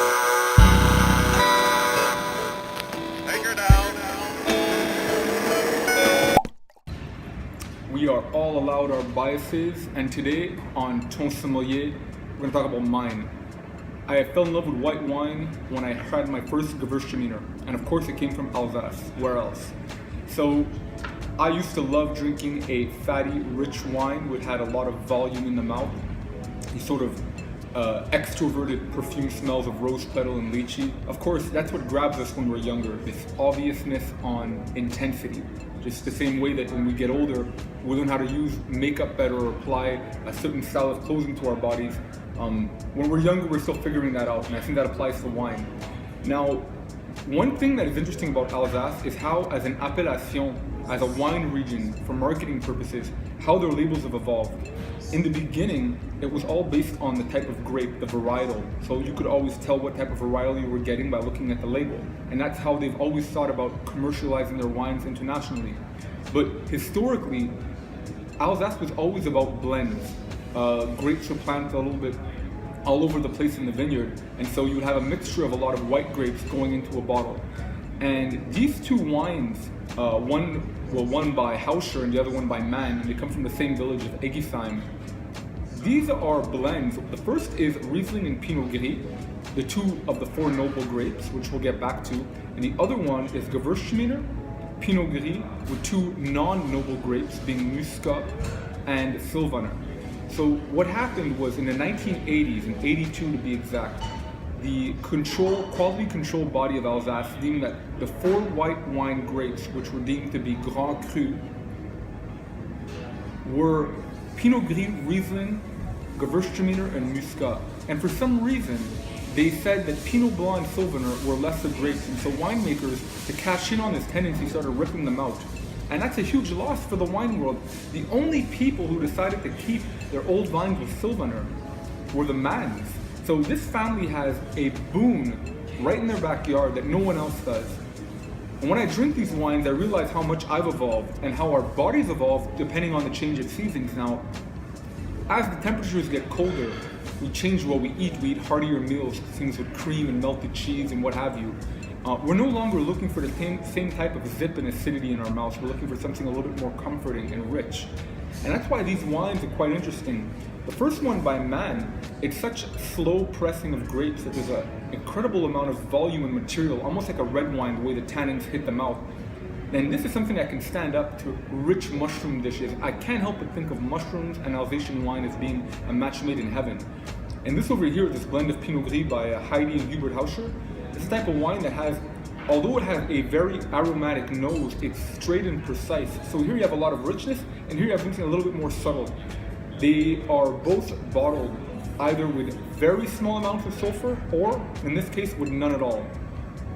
We are all allowed our biases, and today on Ton Sommelier, we're going to talk about mine. I fell in love with white wine when I had my first Gewürztraminer, and of course it came from Alsace. Where else? So I used to love drinking a fatty, rich wine which had a lot of volume in the mouth. These sort of extroverted perfume smells of rose petal and lychee. Of course, that's what grabs us when we're younger, this obviousness on intensity. Just the same way that when we get older, we learn how to use makeup better or apply a certain style of clothing to our bodies. When we're younger, we're still figuring that out, and I think that applies to wine. Now, one thing that is interesting about Alsace is how, as an appellation, as a wine region, for marketing purposes, how their labels have evolved. In the beginning, it was all based on the type of grape, the varietal. So you could always tell what type of varietal you were getting by looking at the label. And that's how they've always thought about commercializing their wines internationally. But historically, Alsace was always about blends. Grapes were planted a little bit all over the place in the vineyard, and so you would have a mixture of a lot of white grapes going into a bottle. And these two wines, one by Hauscher and the other one by Mann, and they come from the same village of Egisheim. These are blends. The first is Riesling and Pinot Gris, the two of the four noble grapes, which we'll get back to. And the other one is Gewürztraminer, Pinot Gris, with two non-noble grapes being Muscat and Sylvaner. So what happened was in the 1980s, in 82 to be exact, the quality control body of Alsace deemed that the four white wine grapes, which were deemed to be Grand Cru, were Pinot Gris, Riesling, Gewürztraminer, and Muscat. And for some reason, they said that Pinot Blanc and Sylvaner were lesser grapes, and so winemakers, to cash in on this tendency, started ripping them out. And that's a huge loss for the wine world. The only people who decided to keep their old vines with Sylvaner were the Manns. So this family has a boon right in their backyard that no one else does. And when I drink these wines, I realize how much I've evolved and how our bodies evolve depending on the change of seasons. Now, as the temperatures get colder, we change what we eat. We eat heartier meals, things with cream and melted cheese and what have you. We're no longer looking for the same type of zip and acidity in our mouths. We're looking for something a little bit more comforting and rich. And that's why these wines are quite interesting. The first one by Mann, it's such slow pressing of grapes that there's an incredible amount of volume and material, almost like a red wine, the way the tannins hit the mouth. And this is something that can stand up to rich mushroom dishes. I can't help but think of mushrooms and Alsatian wine as being a match made in heaven. And this over here, this blend of Pinot Gris by Heidi and Hubert Hauscher, it's a type of wine that has, although it has a very aromatic nose, it's straight and precise. So here you have a lot of richness, and here you have something a little bit more subtle. They are both bottled either with very small amounts of sulfur, or in this case, with none at all.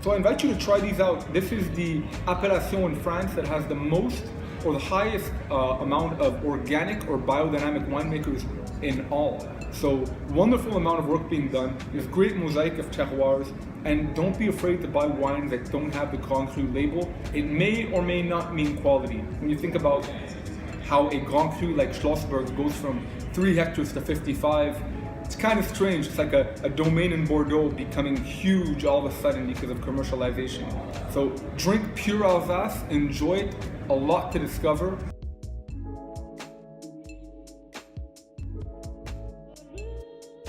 So I invite you to try these out. This is the appellation in France that has the most or the highest amount of organic or biodynamic winemakers in all. So wonderful amount of work being done. There's great mosaic of terroirs, and don't be afraid to buy wines that don't have the Grand Cru label. It may or may not mean quality. When you think about how a Grand Cru like Schlossberg goes from 3 hectares to 55, it's kind of strange. It's like a domain in Bordeaux becoming huge all of a sudden because of commercialization. So drink pure Alsace, enjoy it, a lot to discover.